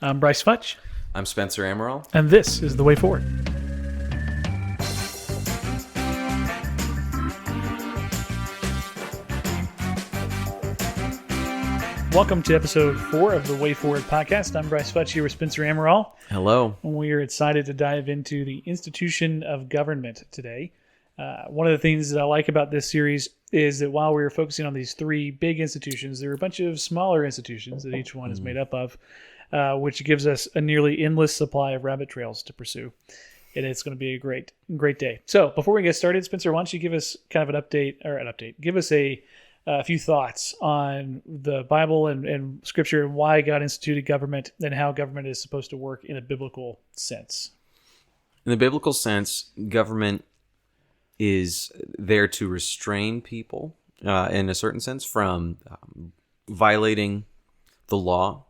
I'm Bryce Futch, I'm Spencer Amaral. and this is The Way Forward. Welcome to episode 4 of The Way Forward podcast. I'm Bryce Futch here with Spencer Amaral. Hello. And we are excited to dive into the institution of government today. One of the things that I like about this series is that while we were focusing on these three big institutions, there are a bunch of smaller institutions that each one is made up of, which gives us a nearly endless supply of rabbit trails to pursue. And it's going to be a great day. So before we get started, Spencer, why don't you give us kind of an update. Give us a few thoughts on the Bible and Scripture and why God instituted government and how government is supposed to work in a biblical sense. In the biblical sense, government is there to restrain people, in a certain sense, from violating the law,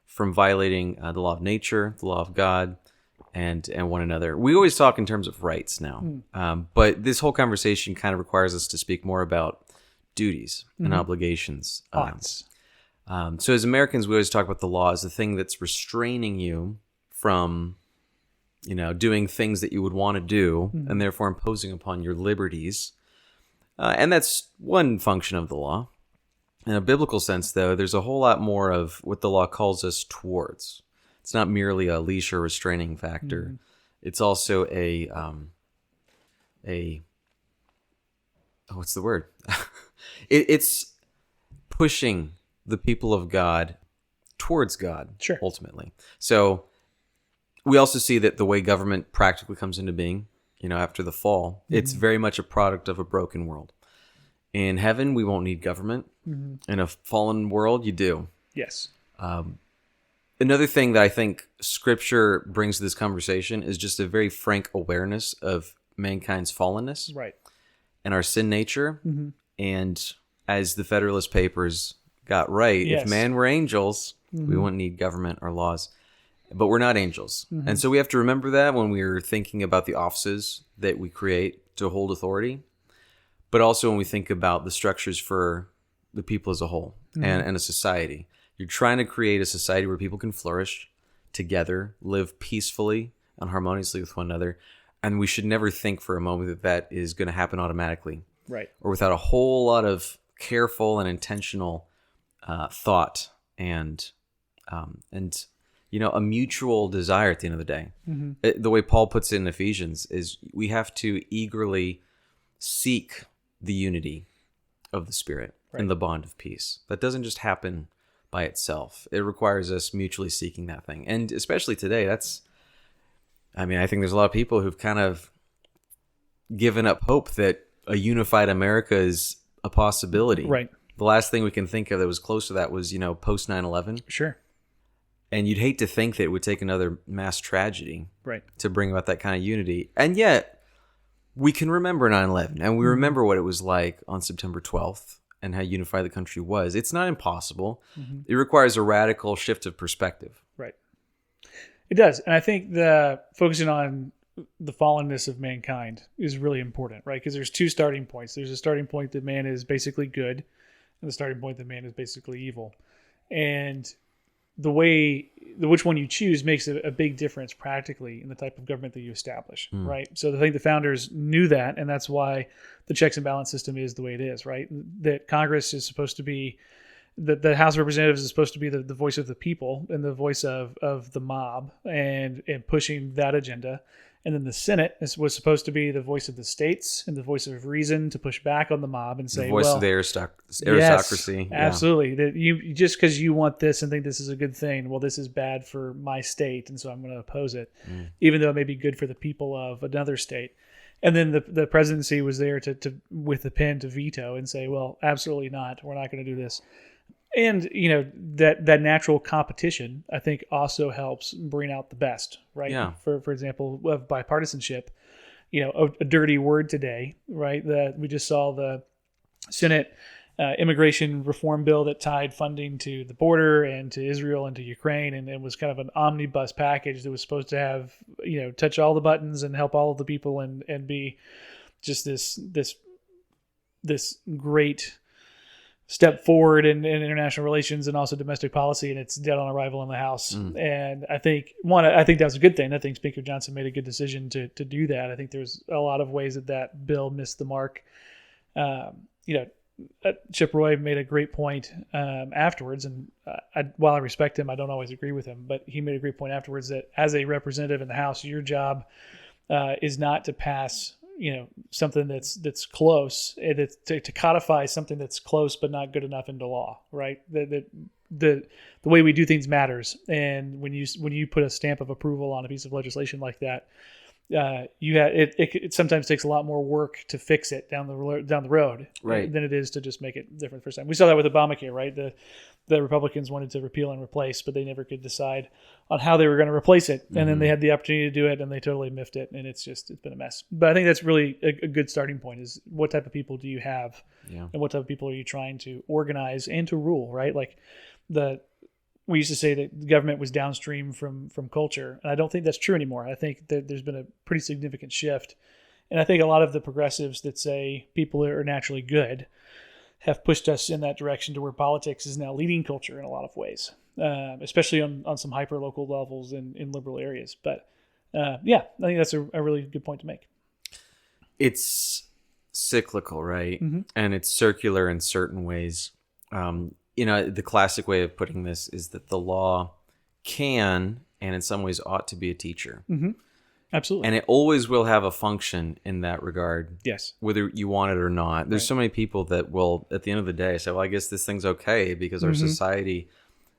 from violating the law of nature, the law of God, and one another. We always talk in terms of rights now, but this whole conversation kind of requires us to speak more about duties and obligations. So as Americans, we always talk about the law as the thing that's restraining you from, doing things that you would want to do, and therefore imposing upon your liberties. And that's one function of the law. In a biblical sense, though, there's a whole lot more of what the law calls us towards. It's not merely a leash or restraining factor. It's also what's the word? It's pushing the people of God towards God, Sure. ultimately. So we also see that the way government practically comes into being, after the fall, it's very much a product of a broken world. In heaven, we won't need government. In a fallen world, you do. Yes. Another thing that I think Scripture brings to this conversation is just a very frank awareness of mankind's fallenness. Right. And our sin nature. And as the Federalist Papers got right, Yes. if man were angels, we wouldn't need government or laws. But we're not angels. And so we have to remember that when we're thinking about the offices that we create to hold authority, but also when we think about the structures for the people as a whole and a society. You're trying to create a society where people can flourish together, live peacefully and harmoniously with one another. And we should never think for a moment that that is going to happen automatically. Right. Or without a whole lot of careful and intentional thought and a mutual desire at the end of the day. The way Paul puts it in Ephesians is we have to eagerly seek the unity of the Spirit and the bond of peace. That doesn't just happen by itself. It requires us mutually seeking that thing. And especially today, I think there's a lot of people who've kind of given up hope that a unified America is a possibility. Right. The last thing we can think of that was close to that was, post 9/11. Sure. And you'd hate to think that it would take another mass tragedy Right. to bring about that kind of unity. And yet, we can remember 9/11, and we remember what it was like on September 12th and how unified the country was. It's not impossible. It requires a radical shift of perspective. Right. It does. And I think the focusing on the fallenness of mankind is really important, right? Because there's two starting points. There's a starting point that man is basically good, and the starting point that man is basically evil. And which one you choose makes a big difference practically in the type of government that you establish, right? So I think the founders knew that, and that's why the checks and balance system is the way it is, right? That Congress is supposed to be, the House of Representatives is supposed to be the voice of the people and the voice of the mob and pushing that agenda. And then the Senate was supposed to be the voice of the states and the voice of reason to push back on the mob and say, The voice of the aristocracy. Yes, absolutely. That you just because you want this and think this is a good thing, well, this is bad for my state, and so I'm going to oppose it, even though it may be good for the people of another state. And then the presidency was there to with the pen to veto and say, well, absolutely not. We're not going to do this. And, that natural competition, I think, also helps bring out the best, right? Yeah. For example, of bipartisanship, a dirty word today, right? That we just saw the Senate immigration reform bill that tied funding to the border and to Israel and to Ukraine, and it was kind of an omnibus package that was supposed to have, touch all the buttons and help all of the people and be just this great step forward in international relations and also domestic policy, and it's dead on arrival in the House. And I think that was a good thing. I think Speaker Johnson made a good decision to do that. I think there's a lot of ways that bill missed the mark. Chip Roy made a great point afterwards, and while I respect him, I don't always agree with him, but he made a great point afterwards that as a representative in the House, your job is not to pass something that's close, to codify something that's close but not good enough into law, right? The way we do things matters, and when you put a stamp of approval on a piece of legislation like that, it sometimes takes a lot more work to fix it down the road, right, than it is to just make it different the first time. We saw that with Obamacare, right? The Republicans wanted to repeal and replace, but they never could decide on how they were going to replace it. And then they had the opportunity to do it, and they totally miffed it, and it's been a mess. But I think that's really a good starting point, is what type of people do you have, and what type of people are you trying to organize and to rule, right? Like we used to say that the government was downstream from culture, and I don't think that's true anymore. I think that there's been a pretty significant shift, and I think a lot of the progressives that say people are naturally good have pushed us in that direction to where politics is now leading culture in a lot of ways, especially on some hyper local levels in liberal areas. But I think that's a really good point to make. It's cyclical, right? Mm-hmm. And it's circular in certain ways. The classic way of putting this is that the law can, and in some ways ought to be a teacher. Mm-hmm. Absolutely. And it always will have a function in that regard. Yes. Whether you want it or not. There's so many people that will, at the end of the day, say, well, I guess this thing's okay because our society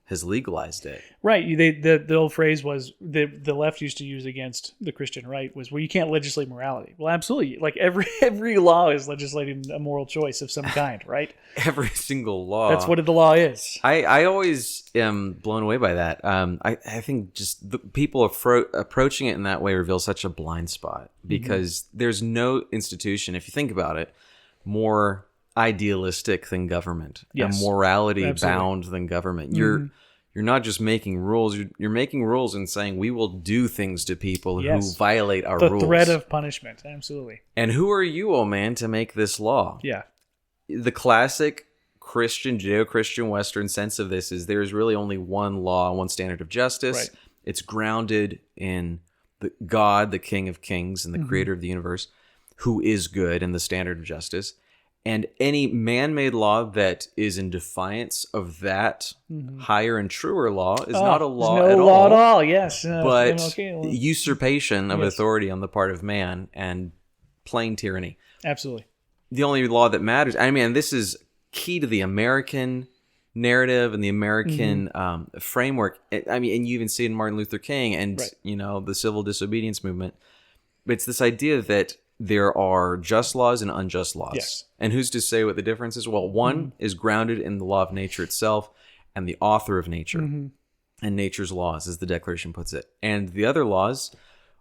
has legalized it. Right. The old phrase was the left used to use against the Christian right was, well, you can't legislate morality. Well, absolutely. Like every law is legislating a moral choice of some kind, right? Every single law. That's what the law is. I always am blown away by that. I think just the people approaching it in that way reveals such a blind spot, because there's no institution, if you think about it, more idealistic than government, and morality bound than government. You're not just making rules, you're making rules and saying we will do things to people who violate our rules. The threat of punishment, absolutely. And who are you, oh man, to make this law? Yeah. The classic Christian, Judeo-Christian Western sense of this is there's really only one law, one standard of justice. Right. It's grounded in God, the King of Kings and the creator of the universe, who is good, and the standard of justice. And any man-made law that is in defiance of that higher and truer law is not a law at all. No law at all, yes. But usurpation of authority on the part of man and plain tyranny. Absolutely. The only law that matters, I mean, this is key to the American narrative and the American framework. I mean, and you even see it in Martin Luther King and, the civil disobedience movement. But it's this idea that there are just laws and unjust laws. Yes. And who's to say what the difference is? Well, one is grounded in the law of nature itself and the author of nature and nature's laws, as the Declaration puts it. And the other laws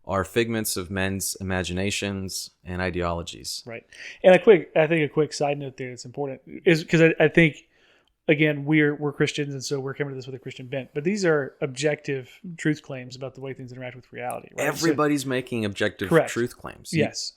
are figments of men's imaginations and ideologies. Right. And a quick side note there that's important is because I think, again, we're Christians, and so we're coming to this with a Christian bent. But these are objective truth claims about the way things interact with reality. Right? Everybody's making objective truth claims. Yes.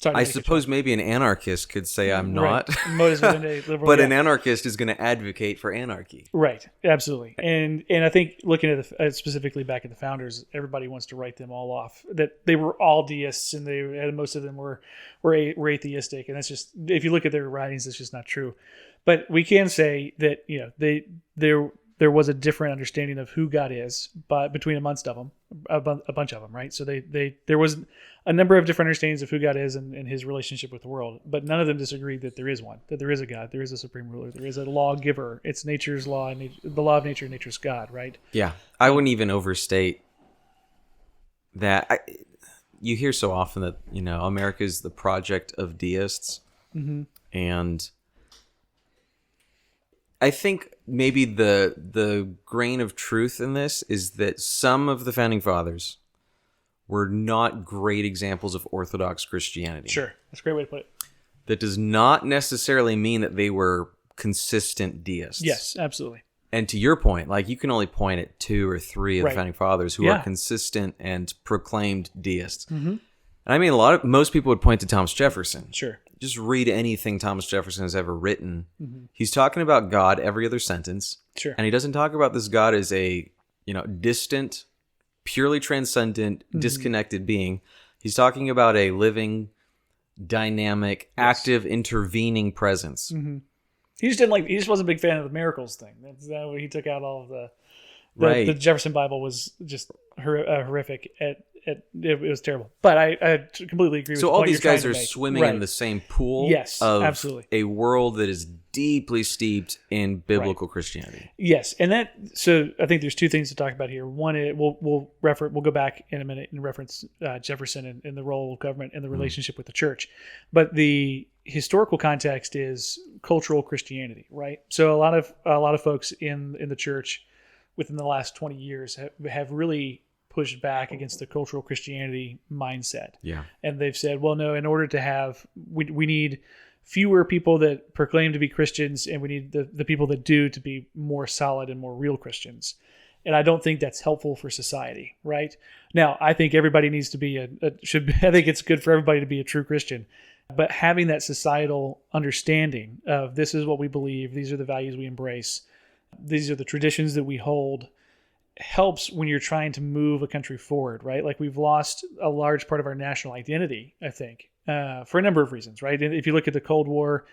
I suppose maybe an anarchist could say I'm not, but an anarchist is going to advocate for anarchy. Right, absolutely. And I think looking at specifically back at the founders, everybody wants to write them all off, that they were all deists, and most of them were atheistic. And that's just, if you look at their writings, it's just not true. But we can say that there was a different understanding of who God is, but between a bunch of them, right? So there was a number of different understandings of who God is and his relationship with the world, but none of them disagreed that there is one, that there is a God, there is a supreme ruler, there is a lawgiver. It's nature's law, and the law of nature, nature's God, right? Yeah, I wouldn't even overstate that. You hear so often that America is the project of deists, and I think maybe the grain of truth in this is that some of the founding fathers were not great examples of Orthodox Christianity. Sure. That's a great way to put it. That does not necessarily mean that they were consistent deists. Yes, absolutely. And to your point, like, you can only point at 2 or 3 of the founding fathers who are consistent and proclaimed deists. And I mean, most people would point to Thomas Jefferson. Sure. just read anything Thomas Jefferson has ever written, he's talking about God every other sentence. Sure. And he doesn't talk about this God as a, distant, purely transcendent, disconnected being. He's talking about a living, dynamic, active, intervening presence. He just didn't he just wasn't a big fan of the miracles thing. That's that way he took out all of Right. the Jefferson Bible was just horrific. It was terrible. But I completely agree with So the all point these you're trying guys to are make. swimming Right. in the same pool Yes, of absolutely. a world that is deeply steeped in biblical Christianity. Yes, and so I think there's two things to talk about here. One, we'll go back in a minute and reference Jefferson and the role of government and the relationship with the church, but the historical context is cultural Christianity, right? So a lot of folks in the church within the last 20 years have really pushed back against the cultural Christianity mindset. Yeah. And they've said, well, no, in order to have, we need fewer people that proclaim to be Christians, and we need the people that do to be more solid and more real Christians. And I don't think that's helpful for society, right? Now, I think everybody needs to be I think it's good for everybody to be a true Christian. But having that societal understanding of this is what we believe, these are the values we embrace, these are the traditions that we hold, helps when you're trying to move a country forward, right? Like we've lost a large part of our national identity, I think, for a number of reasons, right? And if you look at the Cold War,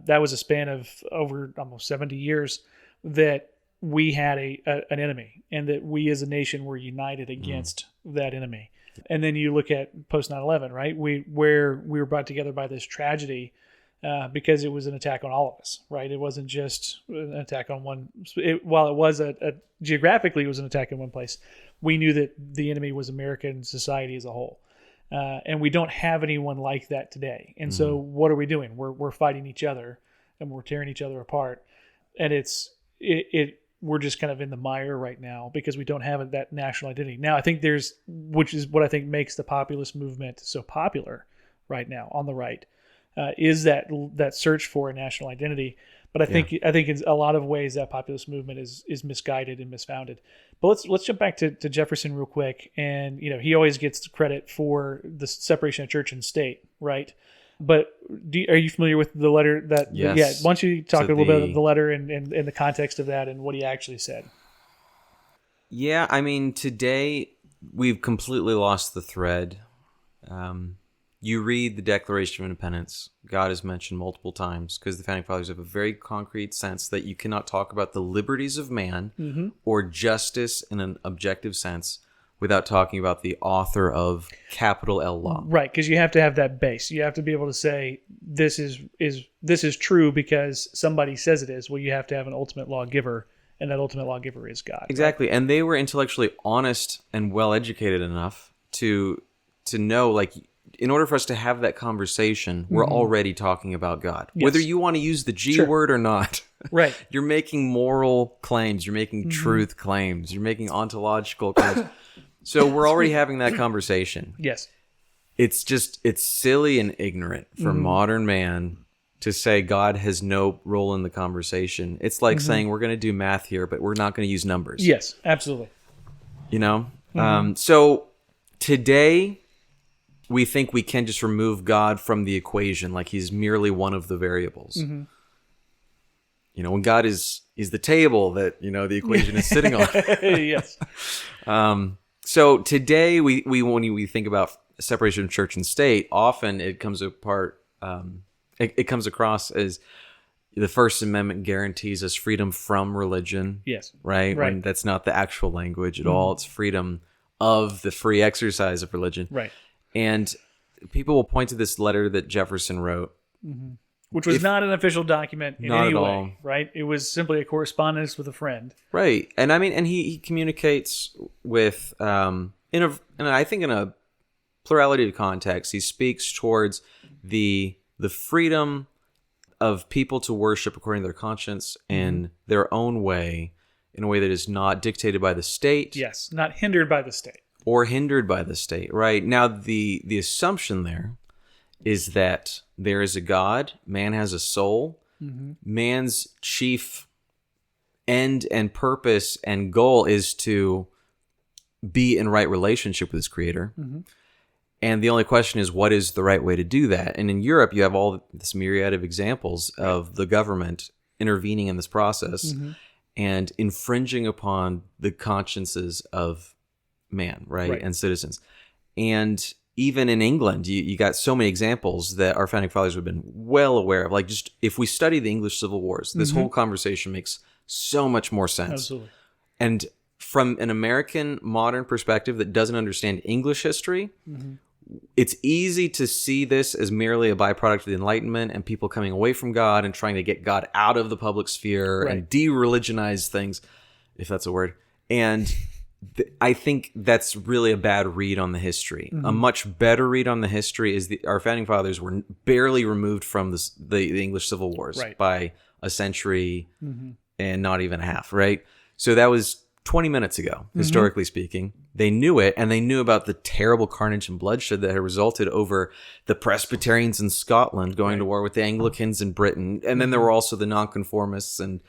that was a span of over almost 70 years that we had an enemy, and that we as a nation were united against that enemy. And then you look at post 9/11, right? Where we were brought together by this tragedy because it was an attack on all of us, right? It wasn't just an attack on one. While it was geographically, it was an attack in one place. We knew that the enemy was American society as a whole, and we don't have anyone like that today. And so, what are we doing? We're fighting each other, and we're tearing each other apart. And we're just kind of in the mire right now because we don't have that national identity. Now, I think which is what I think makes the populist movement so popular right now on the right, is that search for a national identity. But I think in a lot of ways that populist movement is misguided and misfounded. But let's jump back to Jefferson real quick. And he always gets the credit for the separation of church and state, right? But are you familiar with the letter that? Yes. Yeah. Why don't you talk a little bit about the letter and the context of that and what he actually said? Yeah, I mean, today we've completely lost the thread. You read the Declaration of Independence. God is mentioned multiple times because the Founding Fathers have a very concrete sense that you cannot talk about the liberties of man or justice in an objective sense without talking about the author of capital L law. Right, because you have to have that base. You have to be able to say this is true because somebody says it is. Well, you have to have an ultimate lawgiver, and that ultimate lawgiver is God. Exactly, right? And they were intellectually honest and well-educated enough to know, like, in order for us to have that conversation, we're already talking about God. Yes. Whether you want to use the G word or not. Right. You're making moral claims. You're making truth claims. You're making ontological claims. So we're already having that conversation. Yes. It's silly and ignorant for modern man to say God has no role in the conversation. It's like saying we're going to do math here, but we're not going to use numbers. Yes, absolutely. So today we think we can just remove God from the equation, like he's merely one of the variables. When God is the table that the equation is sitting on. Yes. So today we when we think about separation of church and state, often it comes apart. It comes across as the First Amendment guarantees us freedom from religion. Yes. Right. When that's not the actual language at all. It's freedom of the free exercise of religion. Right. And people will point to this letter that Jefferson wrote, which was not an official document in not any at way, all. Right? It was simply a correspondence with a friend. Right. And I mean, and he communicates with, in a plurality of contexts, he speaks towards the freedom of people to worship according to their conscience in their own way, in a way that is not dictated by the state. Yes, not hindered by the state. Or hindered by the state, right? Now, the assumption there is that there is a God, man has a soul, man's chief end and purpose and goal is to be in right relationship with his creator. And the only question is, what is the right way to do that? And in Europe, you have all this myriad of examples of the government intervening in this process and infringing upon the consciences of man, right? And citizens. And even in England, you got so many examples that our founding fathers would have been well aware of. Like, just if we study the English Civil Wars, this whole conversation makes so much more sense. Absolutely. And from an American modern perspective that doesn't understand English history, it's easy to see this as merely a byproduct of the Enlightenment and people coming away from God and trying to get God out of the public sphere and de-religionize things, if that's a word. And I think that's really a bad read on the history. A much better read on the history is our founding fathers were barely removed from the English Civil Wars by a century and not even half, right? So that was 20 minutes ago, historically speaking. They knew it, and they knew about the terrible carnage and bloodshed that had resulted over the Presbyterians in Scotland going to war with the Anglicans in Britain. And then there were also the nonconformists and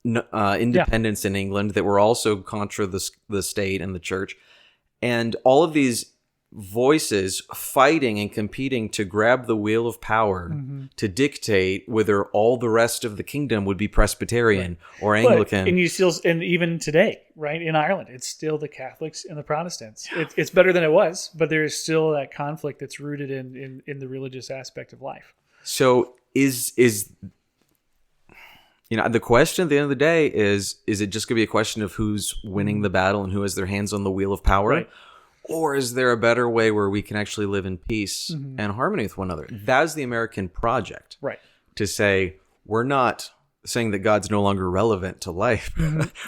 independents in England that were also contra the state and the church. And all of these voices fighting and competing to grab the wheel of power to dictate whether all the rest of the kingdom would be Presbyterian or Anglican. But, and you still, and even today, right, in Ireland, it's still the Catholics and the Protestants. It's better than it was, but there is still that conflict that's rooted in the religious aspect of life. So is the question at the end of the day is it just going to be a question of who's winning the battle and who has their hands on the wheel of power? Right. Or is there a better way where we can actually live in peace and harmony with one another? That's the American project. Right. To say, we're not saying that God's no longer relevant to life.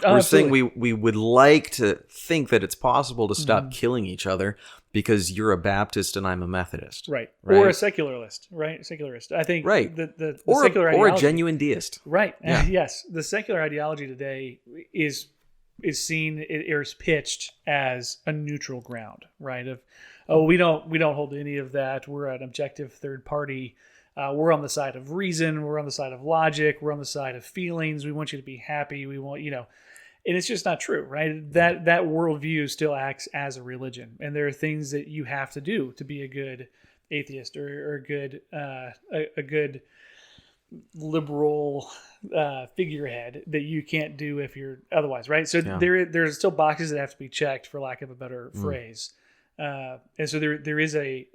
We're saying we would like to think that it's possible to stop killing each other because you're a Baptist and I'm a Methodist. Right. Or a secularist, right? Secularist. I think the secular or ideology, a genuine deist. Right. Yeah. Yes. The secular ideology today is seen or is pitched as a neutral ground, right? We don't hold any of that. We're an objective third party. We're on the side of reason. We're on the side of logic. We're on the side of feelings. We want you to be happy. We want, and it's just not true, right? That worldview still acts as a religion, and there are things that you have to do to be a good atheist or a good liberal figurehead that you can't do if you're otherwise, right? So there's still boxes that have to be checked, for lack of a better phrase, and so there is a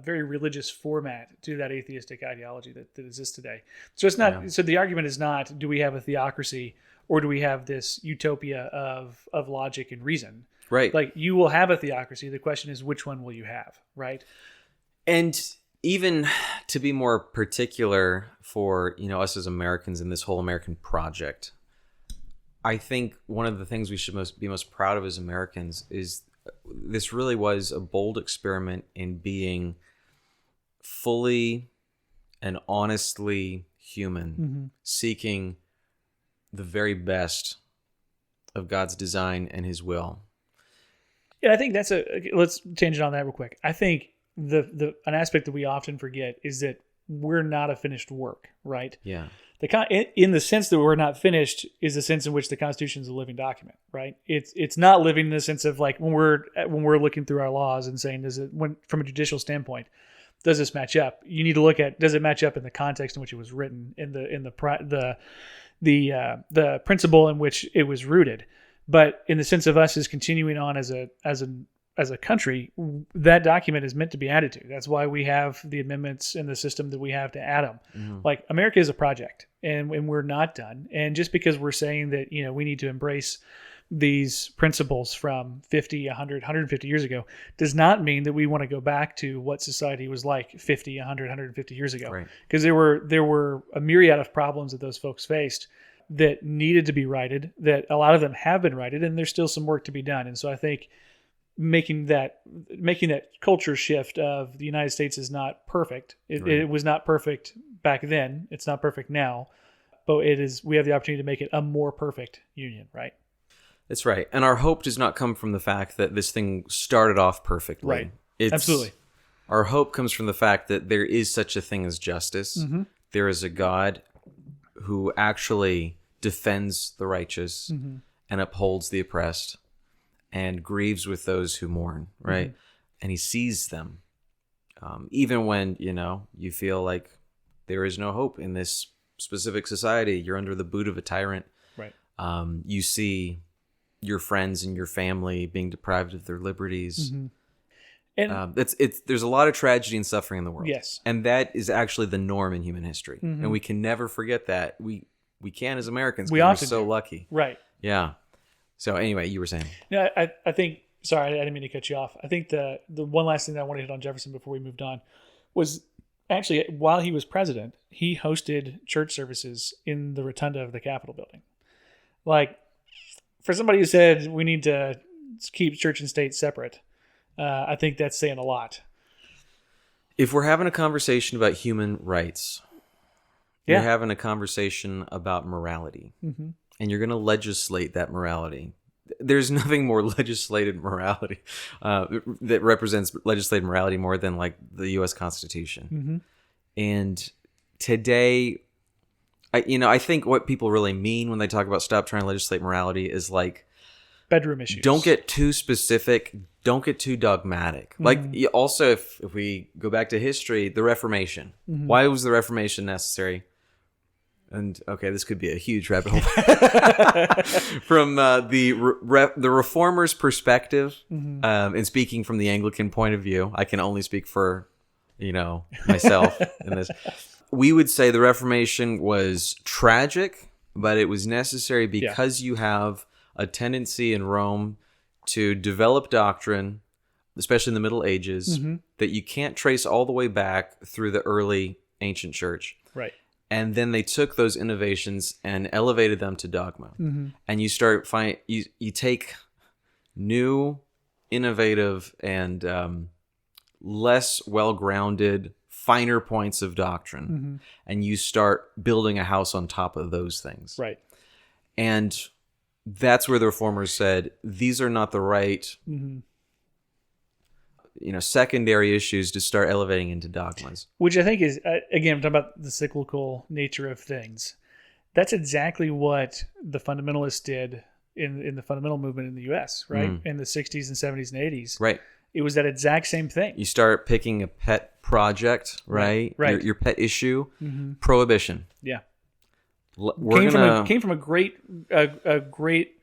very religious format to that atheistic ideology that exists today. So it's not. So the argument is not, do we have a theocracy or do we have this utopia of logic and reason? Right. Like, you will have a theocracy. The question is, which one will you have? Right. And even to be more particular for us as Americans in this whole American project, I think one of the things we should be most proud of as Americans is this really was a bold experiment in being fully and honestly human, seeking the very best of God's design and His will. Yeah, I think that's let's change it on that real quick. I think an aspect that we often forget is that we're not a finished work, right? Yeah. In the sense that we're not finished is the sense in which the Constitution is a living document, right? It's not living in the sense of, like, when we're looking through our laws and saying, from a judicial standpoint, does this match up? You need to look at, does it match up in the context in which it was written, in the principle in which it was rooted. But in the sense of us as continuing on as a country, that document is meant to be added to. That's why we have the amendments in the system that we have to add them. Like, America is a project, and we're not done. And just because we're saying that, we need to embrace these principles from 50, 100, 150 years ago does not mean that we want to go back to what society was like 50, 100, 150 years ago. Right. Because there were a myriad of problems that those folks faced that needed to be righted, that a lot of them have been righted, and there's still some work to be done. And so I think making that culture shift of the United States is not perfect. It was not perfect back then. It's not perfect now, but we have the opportunity to make it a more perfect union, right? That's right. And our hope does not come from the fact that this thing started off perfectly. Right. Absolutely. Our hope comes from the fact that there is such a thing as justice. There is a God who actually defends the righteous and upholds the oppressed and grieves with those who mourn, right? and he sees them. Even when, you feel like there is no hope in this specific society, you're under the boot of a tyrant. Right. You see your friends and your family being deprived of their liberties. Mm-hmm. And there's a lot of tragedy and suffering in the world. yes. And that is actually the norm in human history. Mm-hmm. And we can never forget that. We can as Americans, We because we're often so do. lucky. Right. Yeah. So anyway, you were saying. No, I think, sorry, I didn't mean to cut you off. I think the one last thing that I want to hit on Jefferson before we moved on was actually, while he was president, he hosted church services in the rotunda of the Capitol building. Like, for somebody who said we need to keep church and state separate, I think that's saying a lot. If we're having a conversation about human rights, Yeah. you're having a conversation about morality, Mm-hmm. and you're going to legislate that morality. There's nothing more legislated morality that represents legislated morality more than like the U.S. Constitution. Mm-hmm. And today, I think what people really mean when they talk about stop trying to legislate morality is like, Bedroom issues. don't get too specific, don't get too dogmatic. Mm-hmm. Like, also, if we go back to history, the Reformation. Mm-hmm. Why was the Reformation necessary? And okay, this could be a huge rabbit hole. From the reformers' perspective, Mm-hmm. And speaking from the Anglican point of view, I can only speak for myself in this. We would say the Reformation was tragic, but it was necessary because you have a tendency in Rome to develop doctrine, especially in the Middle Ages, Mm-hmm. that you can't trace all the way back through the early ancient church. Right. And then they took those innovations and elevated them to dogma. Mm-hmm. And you take new, innovative, and less well-grounded, finer points of doctrine, Mm-hmm. and you start building a house on top of those things. Right. And that's where the reformers said, these are not the right, Mm-hmm. secondary issues to start elevating into dogmas. Which I think is, again, I'm talking about the cyclical nature of things. That's exactly what the fundamentalists did in the fundamental movement in the U.S., right? In the 60s and 70s and 80s. Right. It was that exact same thing. You start picking a pet project, right? Right. Your pet issue, Mm-hmm. prohibition. Yeah. We're Came from a great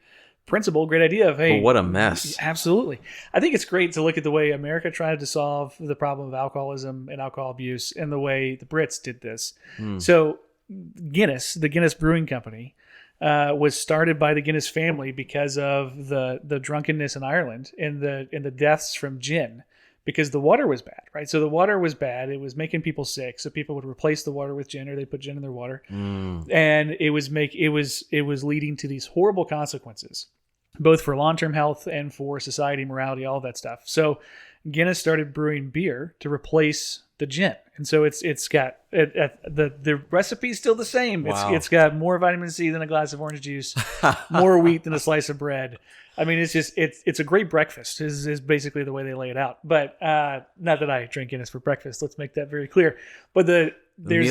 principle, great idea of, hey, Well, what a mess. Absolutely. I think it's great to look at the way America tried to solve the problem of alcoholism and alcohol abuse and the way the Brits did this. So Guinness, the Guinness Brewing Company, was started by the Guinness family because of the drunkenness in Ireland and the deaths from gin, because the water was bad, right? So the water was bad. It was making people sick. So people would replace the water with gin, or they'd put gin in their water. And it was leading to these horrible consequences, both for long-term health and for society, morality, all of that stuff. So Guinness started brewing beer to replace the gin. And so it's got the recipe's still the same. Wow. It's got more vitamin C than a glass of orange juice, more wheat than a slice of bread. I mean, it's a great breakfast is basically the way they lay it out. But not that I drink Guinness for breakfast. Let's make that very clear. But there's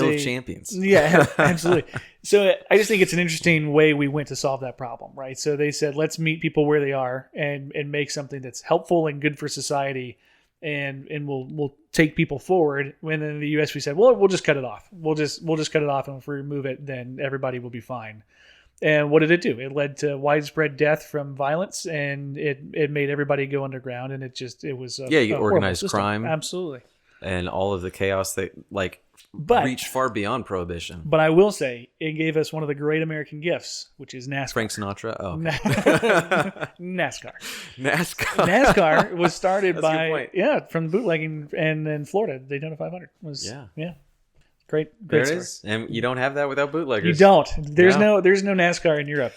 meal of champions. Yeah, absolutely. So I just think it's an interesting way we went to solve that problem, right? So they said, let's meet people where they are and make something that's helpful and good for society, and we'll take people forward. When in the U.S. we said, well, we'll just cut it off. We'll just cut it off, and if we remove it, then everybody will be fine. And what did it do? It led to widespread death from violence, and it made everybody go underground, and it was You organized crime, absolutely, and all of the chaos that reached far beyond prohibition. But I will say, it gave us one of the great American gifts, which is NASCAR. Frank Sinatra. Oh, NASCAR. NASCAR was started That's a good point. from bootlegging, and in Florida, Daytona 500 was great there it story. is, and you don't have that without bootleggers. You don't. There's no NASCAR in Europe.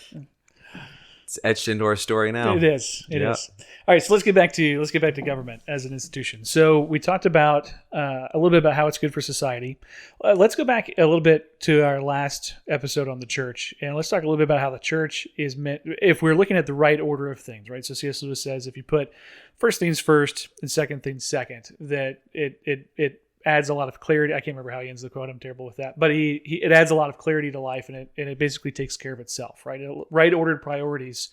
It's etched into our story now. It is. It is. All right, so let's get back to government as an institution. So we talked about a little bit about how it's good for society. Let's go back a little bit to our last episode on the church, and let's talk a little bit about how the church is meant. If we're looking at the right order of things, right? So C.S. Lewis says if you put first things first and second things second, that it adds a lot of clarity. I can't remember how he ends the quote. I'm terrible with that. But it adds a lot of clarity to life, and it basically takes care of itself, right? Right ordered priorities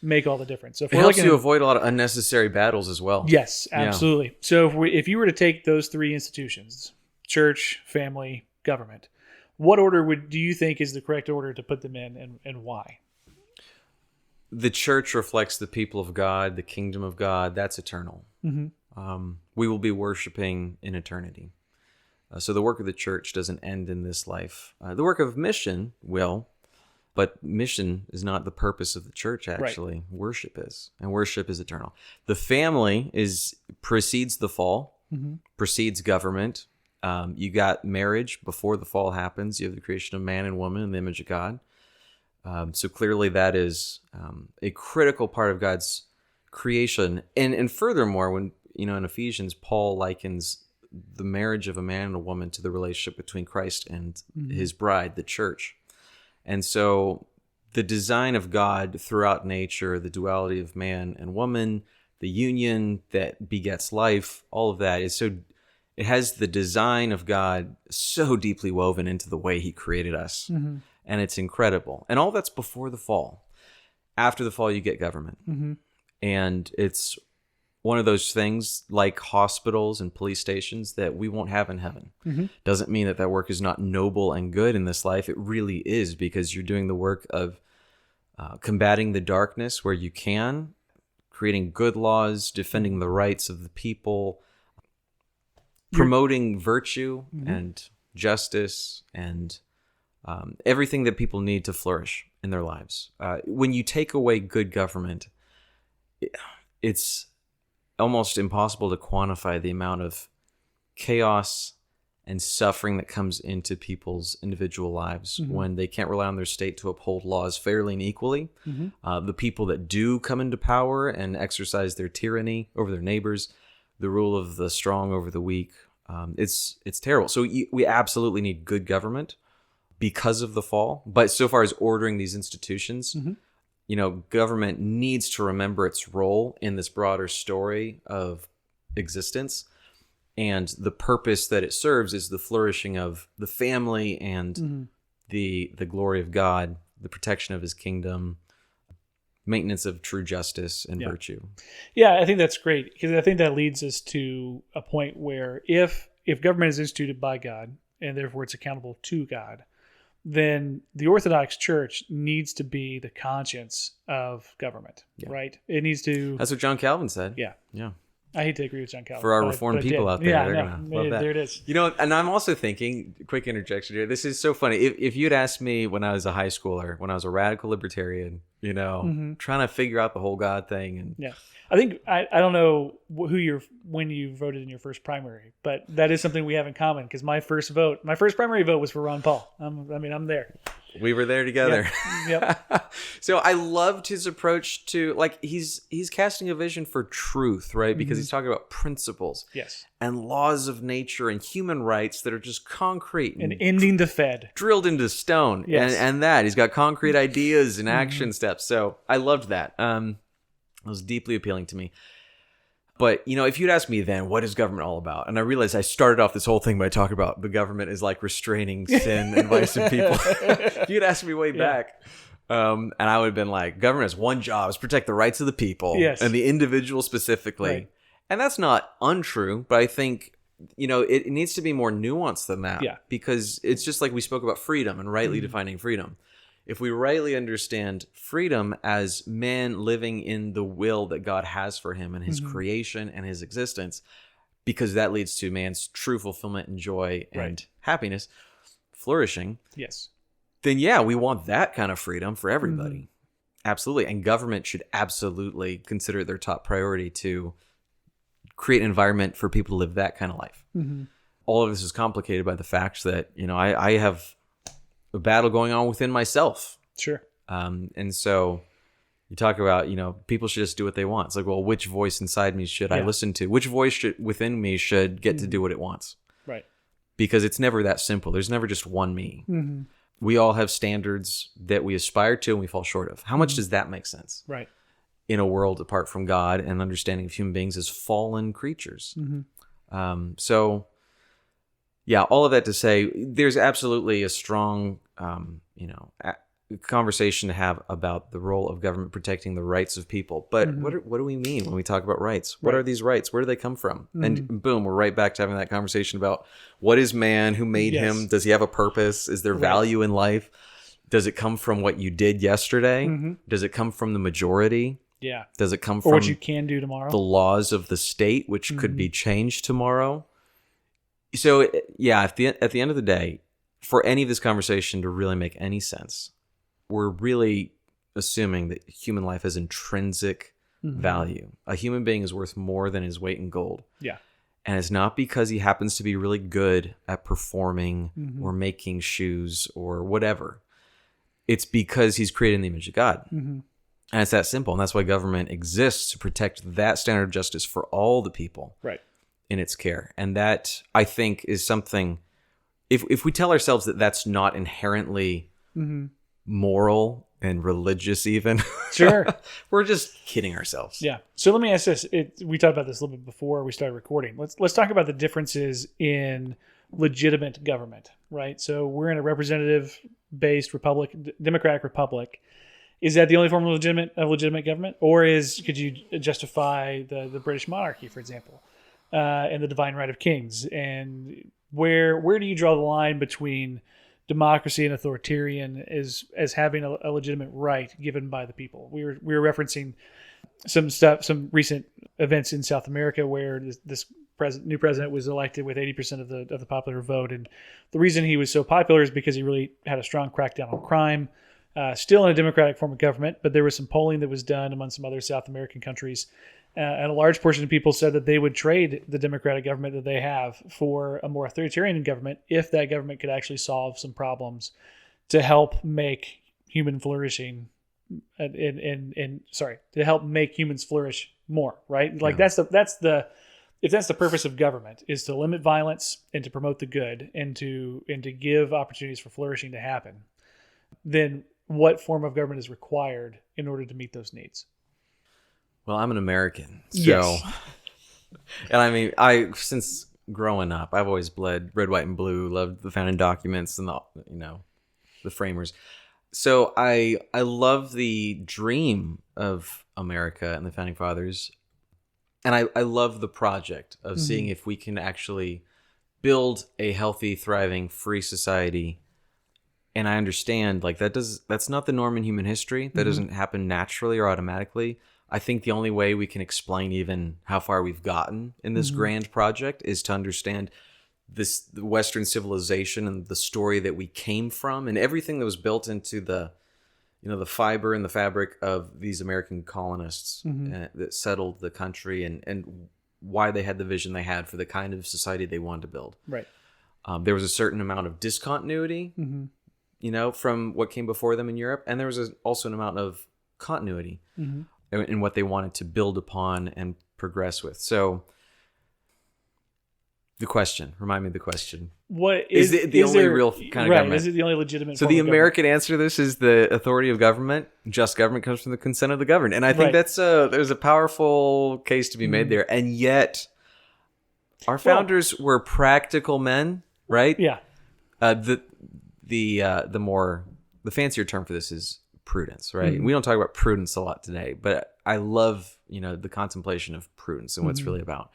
make all the difference. So if It we're helps looking you at, avoid a lot of unnecessary battles as well. yes, Yeah. absolutely. So if you were to take those three institutions, church, family, government, what order do you think is the correct order to put them in, and why? The church reflects the people of God, the kingdom of God. That's eternal. We will be worshiping in eternity. So the work of the church doesn't end in this life. The work of mission will, but mission is not the purpose of the church, actually. Right. Worship is, and worship is eternal. The family precedes the fall, precedes government. You got marriage before the fall happens. You have the creation of man and woman in the image of God. So clearly that is a critical part of God's creation. And furthermore, when in Ephesians, Paul likens the marriage of a man and a woman to the relationship between Christ and his bride, the church. And so the design of God throughout nature, the duality of man and woman, the union that begets life, all of that is so, it has the design of God so deeply woven into the way he created us. And it's incredible. And all that's before the fall. After the fall, you get government. And it's one of those things like hospitals and police stations that we won't have in heaven. Doesn't mean that work is not noble and good in this life. It really is, because you're doing the work of combating the darkness where you can, creating good laws, defending the rights of the people, promoting virtue and justice and everything that people need to flourish in their lives. When you take away good government, it's almost impossible to quantify the amount of chaos and suffering that comes into people's individual lives when they can't rely on their state to uphold laws fairly and equally. The people that do come into power and exercise their tyranny over their neighbors, the rule of the strong over the weak, it's terrible. So we absolutely need good government because of the fall. But so far as ordering these institutions, government needs to remember its role in this broader story of existence. And the purpose that it serves is the flourishing of the family and the glory of God, the protection of his kingdom, maintenance of true justice and virtue. Yeah, I think that's great, because I think that leads us to a point where if government is instituted by God and therefore it's accountable to God, then the Orthodox Church needs to be the conscience of government, right? It needs to... That's what John Calvin said. Yeah. Yeah. I hate to agree with John Calvin. For our Reformed people out there, they're going to love that. There it is. And I'm also thinking, quick interjection here, this is so funny. If you'd asked me when I was a high schooler, when I was a radical libertarian, trying to figure out the whole God thing. And I think, I don't know when you voted in your first primary, but that is something we have in common, because my first primary vote was for Ron Paul. I'm there. We were there together. Yep. So I loved his approach to, he's casting a vision for truth, right? Because he's talking about principles and laws of nature and human rights that are just concrete. And ending the Fed. Drilled into stone. Yes. And that. He's got concrete ideas and action steps. So I loved that. It was deeply appealing to me. But, if you'd asked me then, what is government all about? And I realized I started off this whole thing by talking about the government is like restraining sin and vice in people. If you'd asked me way back, and I would have been like, government has one job, is protect the rights of the people and the individual specifically. Right. And that's not untrue, but I think, it needs to be more nuanced than that. Yeah. Because it's just like we spoke about freedom and rightly defining freedom. If we rightly understand freedom as man living in the will that God has for him and his creation and his existence, because that leads to man's true fulfillment and joy and happiness, flourishing. Yes. Then we want that kind of freedom for everybody. Absolutely. And government should absolutely consider it their top priority to create an environment for people to live that kind of life. All of this is complicated by the fact that, I have a battle going on within myself. Sure. And so you talk about, people should just do what they want. It's like, well, which voice inside me should I listen to? Which voice within me should get to do what it wants? Right. Because it's never that simple. There's never just one me. We all have standards that we aspire to and we fall short of. How much does that make sense? Right. In a world apart from God and understanding of human beings as fallen creatures. So, all of that to say, there's absolutely a strong, conversation to have about the role of government protecting the rights of people. But Mm-hmm. what do we mean when we talk about rights? What Right. are these rights? Where do they come from? Mm-hmm. And boom, we're right back to having that conversation about what is man? Who made Yes. him? Does he have a purpose? Is there Right. value in life? Does it come from what you did yesterday? Mm-hmm. Does it come from the majority? Yeah. Does it come Or from what you can do tomorrow. the laws of the state, which could Mm-hmm. be changed tomorrow? So, yeah, at the end of the day, for any of this conversation to really make any sense, we're really assuming that human life has intrinsic Mm-hmm. value. A human being is worth more than his weight in gold. Yeah. And it's not because he happens to be really good at performing Mm-hmm. or making shoes or whatever. It's because he's created in the image of God. Mm-hmm. And it's that simple. And that's why government exists, to protect that standard of justice for all the people Right. in its care. And that, I think, is something, if we tell ourselves that that's not inherently Mm-hmm. moral and religious even, Sure. we're just kidding ourselves. Yeah. So let me ask this. We talked about this a little bit before we started recording. Let's talk about the differences in legitimate government, right? So we're in a representative-based republic, democratic republic. Is that the only form of legitimate government, or could you justify the British monarchy, for example, and the divine right of kings? And where do you draw the line between democracy and authoritarian as having a legitimate right given by the people? We were referencing some recent events in South America where this new president was elected with 80% of the popular vote, and the reason he was so popular is because he really had a strong crackdown on crime. Still in a democratic form of government, but there was some polling that was done among some other South American countries. And a large portion of people said that they would trade the democratic government that they have for a more authoritarian government if that government could actually solve some problems to help make human flourishing to help make humans flourish more, right? Like Yeah. if that's the purpose of government, is to limit violence and to promote the good and to give opportunities for flourishing to happen, then what form of government is required in order to meet those needs? Well, I'm an American, so, Yes. and I mean, since growing up, I've always bled red, white, and blue. Loved the founding documents and the framers. So I love the dream of America and the founding fathers, and I love the project of seeing if we can actually build a healthy, thriving, free society. And I understand, like, that's not the norm in human history. That doesn't happen naturally or automatically. I think the only way we can explain even how far we've gotten in this grand project is to understand the Western civilization and the story that we came from and everything that was built into the fiber and the fabric of these American colonists that settled the country and why they had the vision they had for the kind of society they wanted to build. Right. There was a certain amount of discontinuity, from what came before them in Europe, and there was also an amount of continuity in what they wanted to build upon and progress with. So, remind me of the question. What is the only real kind of government? Is it the only legitimate? So form the of American answer to this is the authority of government. Just government comes from the consent of the governed, and I think Right. there's a powerful case to be made there. And yet, our founders were practical men, right? Yeah. The fancier term for this is prudence, right? We don't talk about prudence a lot today, but I love the contemplation of prudence and what it's really about.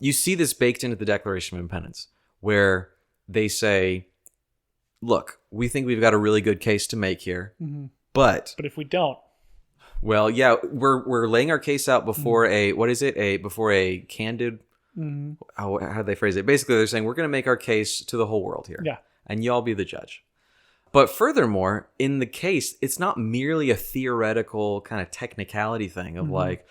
You see this baked into the Declaration of Independence, where they say, look, we think we've got a really good case to make here, but if we don't, well, yeah, we're laying our case out before before a candid, how do they phrase it? Basically, they're saying we're going to make our case to the whole world here, and y'all be the judge. But furthermore, in the case, it's not merely a theoretical kind of technicality thing of like,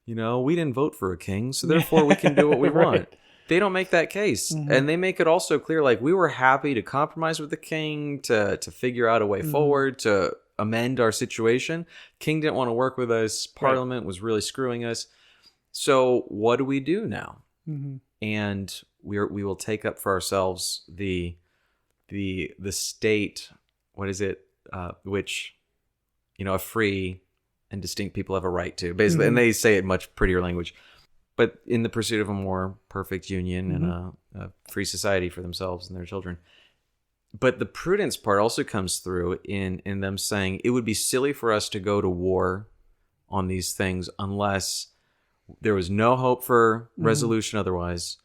we didn't vote for a king, so therefore we can do what we Right. want. They don't make that case. And they make it also clear, like, we were happy to compromise with the king, to figure out a way forward, to amend our situation. King didn't want to work with us. Parliament was really screwing us. So what do we do now? And we will take up for ourselves the state, what is it, which, a free and distinct people have a right to, basically. And they say it much prettier language. But in the pursuit of a more perfect union and a free society for themselves and their children. But the prudence part also comes through in them saying it would be silly for us to go to war on these things unless there was no hope for resolution otherwise,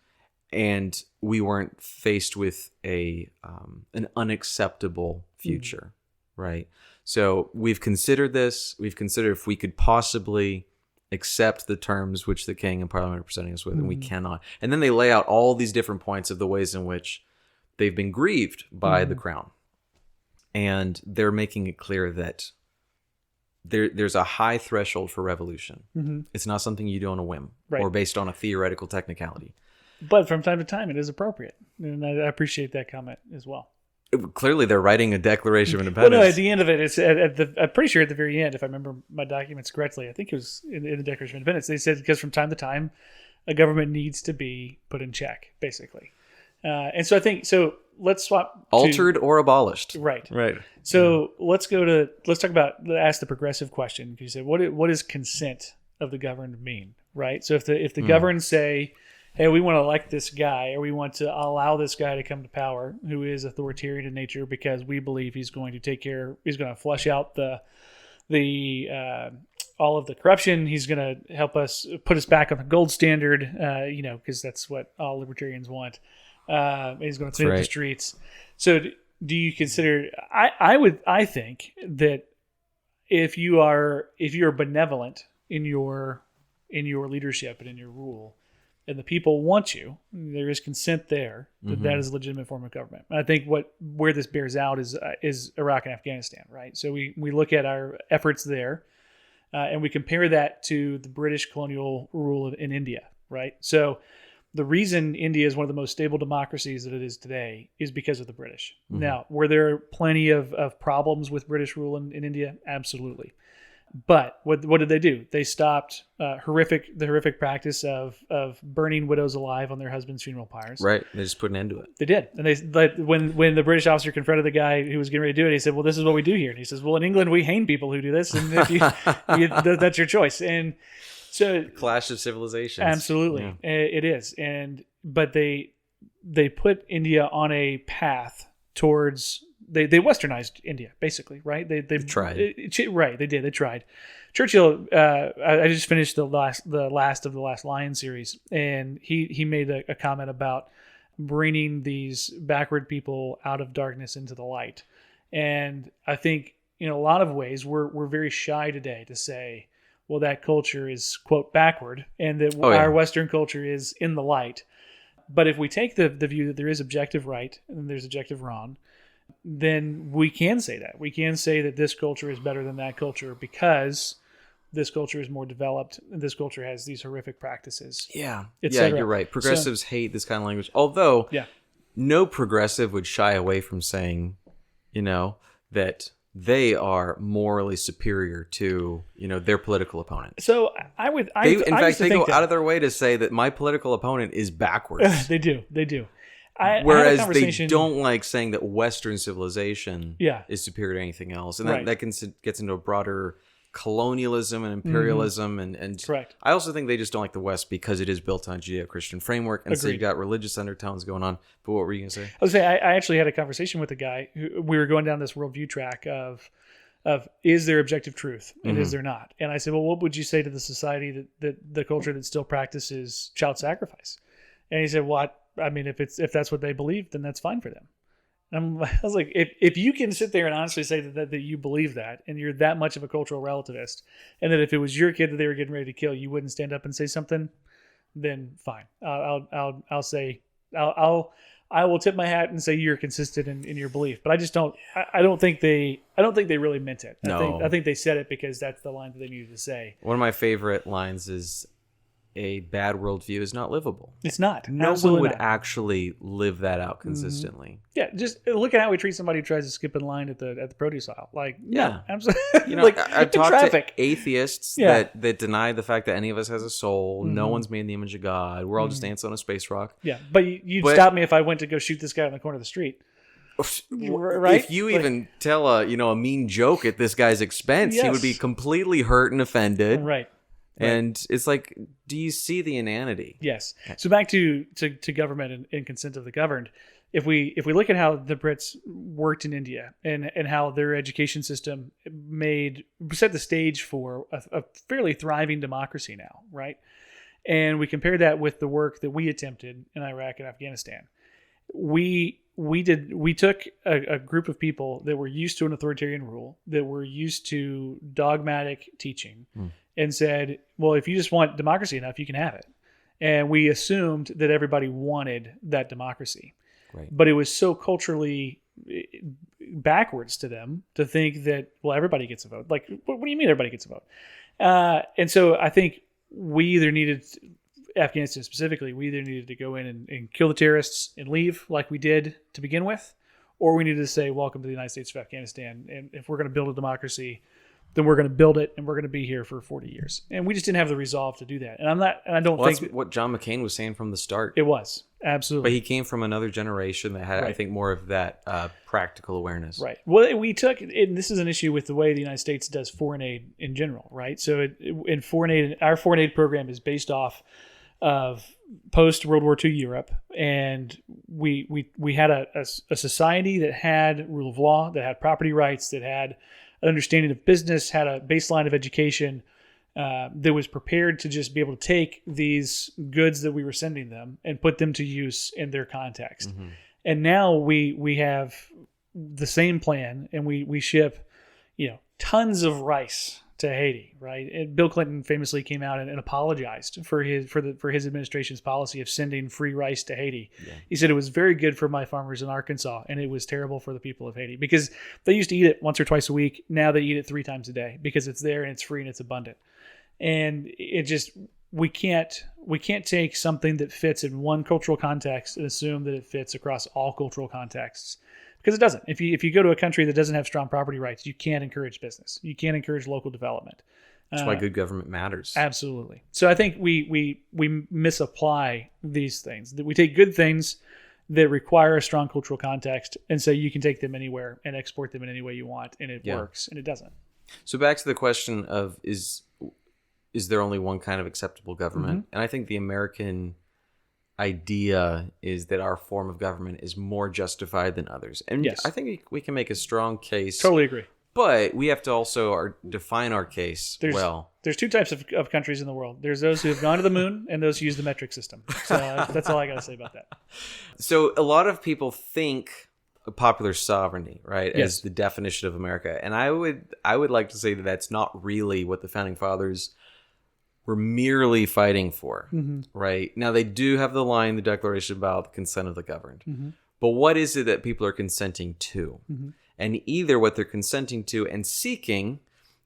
and we weren't faced with an unacceptable future, right? So we've considered this. We've considered if we could possibly accept the terms which the king and parliament are presenting us with, and we cannot. And then they lay out all these different points of the ways in which they've been grieved by the crown. And they're making it clear that there's a high threshold for revolution. It's not something you do on a whim or based on a theoretical technicality. But from time to time, it is appropriate. And I appreciate that comment as well. Clearly, they're writing a Declaration of Independence. Well, no, at the end of it, it's I'm pretty sure at the very end, if I remember my documents correctly, I think it was in the Declaration of Independence, they said because from time to time, a government needs to be put in check, basically. And so I think, so let's swap. Altered or abolished. Right. Right. So let's talk about, ask the progressive question. You said, what does consent of the governed mean? Right. So if the governed say, hey, we want to elect this guy, or we want to allow this guy to come to power who is authoritarian in nature because we believe he's going to flush out all of the corruption. He's going to help us put us back on the gold standard, because that's what all libertarians want. He's going to clean up the streets. So do you consider, I think that if you're benevolent in your leadership and in your rule, and the people want you, there is consent there that is a legitimate form of government. And I think where this bears out is Iraq and Afghanistan, right? So we look at our efforts there, and we compare that to the British colonial rule in India, right? So the reason India is one of the most stable democracies that it is today is because of the British. Now, were there plenty of problems with British rule in India? Absolutely. But what did they do? They stopped the horrific practice of burning widows alive on their husbands' funeral pyres. Right. They just put an end to it. They did. And when the British officer confronted the guy who was getting ready to do it, he said, well, this is what we do here. And he says, well, in England, we hang people who do this. And if that's your choice. And so Clash of civilizations. Absolutely. Yeah. It is. But they put India on a path towards... They westernized India, basically, right? They tried. Right, they did. They tried. Churchill, I just finished the last of the Last Lion series, and he made a comment about bringing these backward people out of darkness into the light. And I think in a lot of ways we're very shy today to say, well, that culture is, quote, backward, and that our Western culture is in the light. But if we take the view that there is objective right and there's objective wrong, then we can say that. We can say that this culture is better than that culture because this culture is more developed and this culture has these horrific practices. Yeah. Yeah, you're right. Progressives hate this kind of language. Although no progressive would shy away from saying, that they are morally superior to, their political opponent. So they go out of their way to say that my political opponent is backwards. They do. Whereas they don't like saying that Western civilization is superior to anything else. And that gets into a broader colonialism and imperialism. And correct. I also think they just don't like the West because it is built on a Judeo-Christian framework. And so you've got religious undertones going on. But what were you going to say? I was going to say, I actually had a conversation with a guy who we were going down this worldview track of is there objective truth and is there not? And I said, well, what would you say to the society that the culture that still practices child sacrifice? And he said, well, I mean, if that's what they believe, then that's fine for them. And I was like, if you can sit there and honestly say that you believe that, and you're that much of a cultural relativist, and that if it was your kid that they were getting ready to kill, you wouldn't stand up and say something, then fine. I'll say I will tip my hat and say you're consistent in your belief. But I just don't. I don't think they really meant it. No. I think they said it because that's the line that they needed to say. One of my favorite lines is, a bad worldview is not livable. It's not. No one would actually live that out consistently. Yeah, just look at how we treat somebody who tries to skip in line at the produce aisle. Like, no, absolutely. I've talked to atheists that deny the fact that any of us has a soul. No one's made in the image of God. We're all just ants on a space rock. Yeah, but you'd stop me if I went to go shoot this guy on the corner of the street. Right? If you even tell a mean joke at this guy's expense, he would be completely hurt and offended. Right. And it's like, do you see the inanity? Yes. So back to government and consent of the governed. if we look at how the Brits worked in India and how their education system set the stage for a fairly thriving democracy now, right? And we compare that with the work that we attempted in Iraq and Afghanistan. We took a group of people that were used to an authoritarian rule, that were used to dogmatic teaching, and said, well, if you just want democracy enough, you can have it. And we assumed that everybody wanted that democracy. Right. But it was so culturally backwards to them to think that, well, everybody gets a vote. Like, what do you mean everybody gets a vote? And so I think we either needed, Afghanistan specifically, we either needed to go in and kill the terrorists and leave like we did to begin with, or we needed to say, welcome to the United States of Afghanistan. And if we're going to build a democracy, then we're going to build it, and we're going to be here for 40 years. And we just didn't have the resolve to do that. And I don't think that's what John McCain was saying from the start. It was. Absolutely. But he came from another generation that had, I think, more of that practical awareness. Right. Well, we took, and this is an issue with the way the United States does foreign aid in general, right? So in foreign aid, our foreign aid program is based off of post-World War II Europe, and we had a society that had rule of law, that had property rights, that had an understanding of business, had a baseline of education, that was prepared to just be able to take these goods that we were sending them and put them to use in their context. Mm-hmm. And now we have the same plan, and we ship, tons of rice to Haiti, right? And Bill Clinton famously came out and apologized for his administration's policy of sending free rice to Haiti. Yeah. He said it was very good for my farmers in Arkansas, and it was terrible for the people of Haiti because they used to eat it once or twice a week. Now they eat it 3 times a day because it's there and it's free and it's abundant. And it just, we can't take something that fits in one cultural context and assume that it fits across all cultural contexts, because it doesn't. If you go to a country that doesn't have strong property rights, you can't encourage business. You can't encourage local development. That's why good government matters. Absolutely. So I think we misapply these things. That we take good things that require a strong cultural context and say you can take them anywhere and export them in any way you want, and it works, and it doesn't. So back to the question of is there only one kind of acceptable government? Mm-hmm. And I think the American idea is that our form of government is more justified than others. And yes, I think we can make a strong case. Totally agree. But we have to also define our case well. There's 2 types of countries in the world. There's those who have gone to the moon and those who use the metric system. So that's all I got to say about that. So a lot of people think of popular sovereignty, right, yes, as the definition of America. And I would like to say that that's not really what the Founding Fathers were merely fighting for, mm-hmm, right? Now, they do have the line in the Declaration about the consent of the governed. Mm-hmm. But what is it that people are consenting to? Mm-hmm. And either what they're consenting to and seeking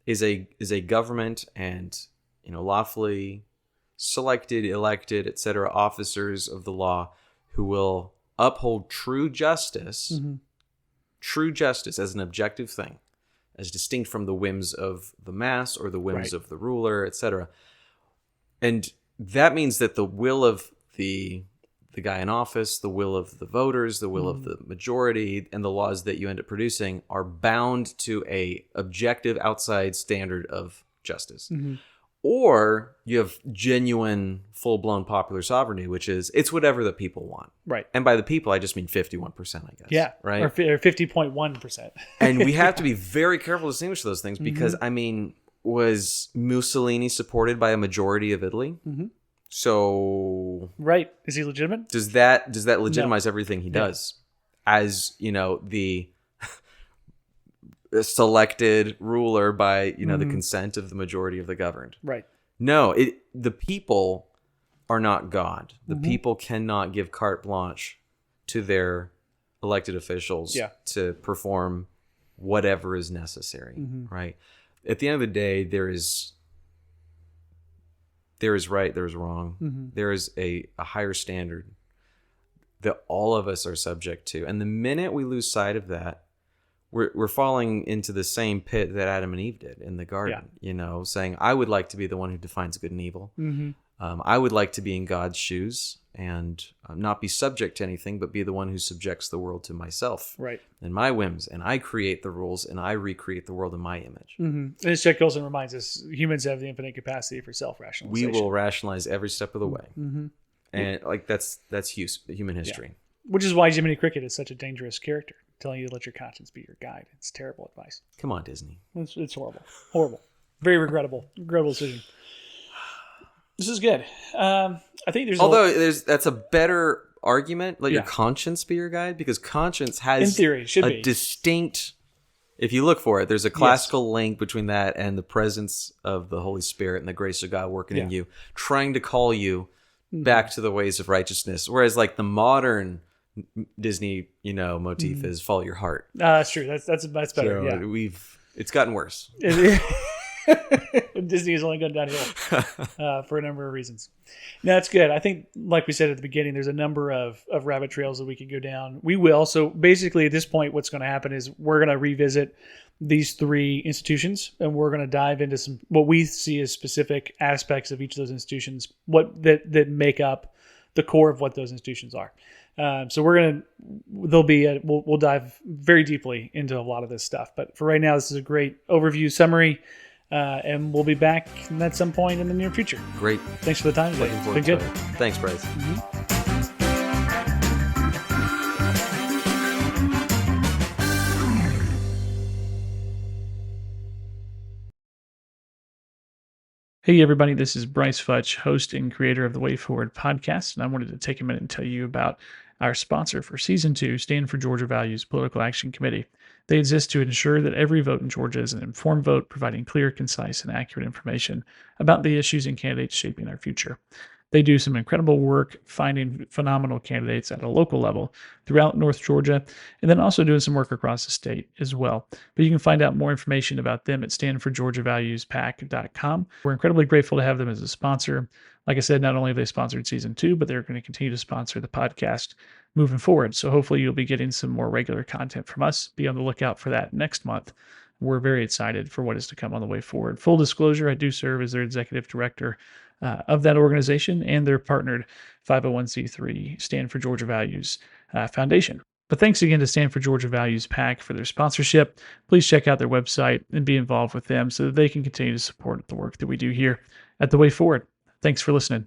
is a government and lawfully selected, elected, etc. officers of the law who will uphold true justice, mm-hmm, true justice as an objective thing, as distinct from the whims of the mass or the whims of the ruler, etc. And that means that the will of the guy in office, the will of the voters, the will of the majority, and the laws that you end up producing are bound to a objective outside standard of justice. Mm-hmm. Or you have genuine, full-blown popular sovereignty, which is it's whatever the people want. Right. And by the people, I just mean 51%, I guess. Yeah. Right. Or 50.1%. And we have to be very careful to distinguish those things because, mm-hmm, was Mussolini supported by a majority of Italy? Mm-hmm. So, right, is he legitimate? Does that legitimize everything he does? As the selected ruler by mm-hmm, the consent of the majority of the governed? Right. No, the people are not God. The mm-hmm, people cannot give carte blanche to their elected officials to perform whatever is necessary. Mm-hmm. Right. At the end of the day, there is right, there is wrong. Mm-hmm. There is a higher standard that all of us are subject to. And the minute we lose sight of that, we're falling into the same pit that Adam and Eve did in the garden, saying, I would like to be the one who defines good and evil. Mm-hmm. I would like to be in God's shoes and not be subject to anything, but be the one who subjects the world to myself, right, and my whims. And I create the rules and I recreate the world in my image. Mm-hmm. And as Chuck Colson reminds us, humans have the infinite capacity for self-rationalization. We will rationalize every step of the way. Mm-hmm. And that's human history. Which is why Jiminy Cricket is such a dangerous character, telling you to let your conscience be your guide. It's terrible advice. Come on, Disney. It's horrible. Horrible. Very regrettable. Regrettable decision. This is good. I think that's a better argument. Let your conscience be your guide, because conscience has in theory should be distinct. If you look for it, there's a classical link between that and the presence of the Holy Spirit and the grace of God working in you, trying to call you back to the ways of righteousness. Whereas like the modern Disney, motif is follow your heart. That's true. That's better. So it's gotten worse. Disney has only gone downhill for a number of reasons. No, that's good. I think, like we said at the beginning, there's a number of rabbit trails that we could go down. We will. So basically, at this point, what's going to happen is we're going to revisit these three institutions, and we're going to dive into some what we see as specific aspects of each of those institutions, that make up the core of what those institutions are. So we'll dive very deeply into a lot of this stuff. But for right now, this is a great overview summary. And we'll be back at some point in the near future. Great. Thanks for the time today. It's been good. Thanks, Bryce. Hey, everybody. This is Bryce Futch, host and creator of the Way Forward podcast. And I wanted to take a minute and tell you about our sponsor for Season 2, Stand for Georgia Values Political Action Committee. They exist to ensure that every vote in Georgia is an informed vote, providing clear, concise, and accurate information about the issues and candidates shaping our future. They do some incredible work finding phenomenal candidates at a local level throughout North Georgia, and then also doing some work across the state as well. But you can find out more information about them at standforgeorgiavaluespac.com. We're incredibly grateful to have them as a sponsor. Like I said, not only have they sponsored Season 2, but they're going to continue to sponsor the podcast moving forward. So hopefully you'll be getting some more regular content from us. Be on the lookout for that next month. We're very excited for what is to come on the way forward. Full disclosure, I do serve as their executive director of that organization and their partnered 501c3 Stand for Georgia Values Foundation. But thanks again to Stand for Georgia Values PAC for their sponsorship. Please check out their website and be involved with them so that they can continue to support the work that we do here at The Way Forward. Thanks for listening.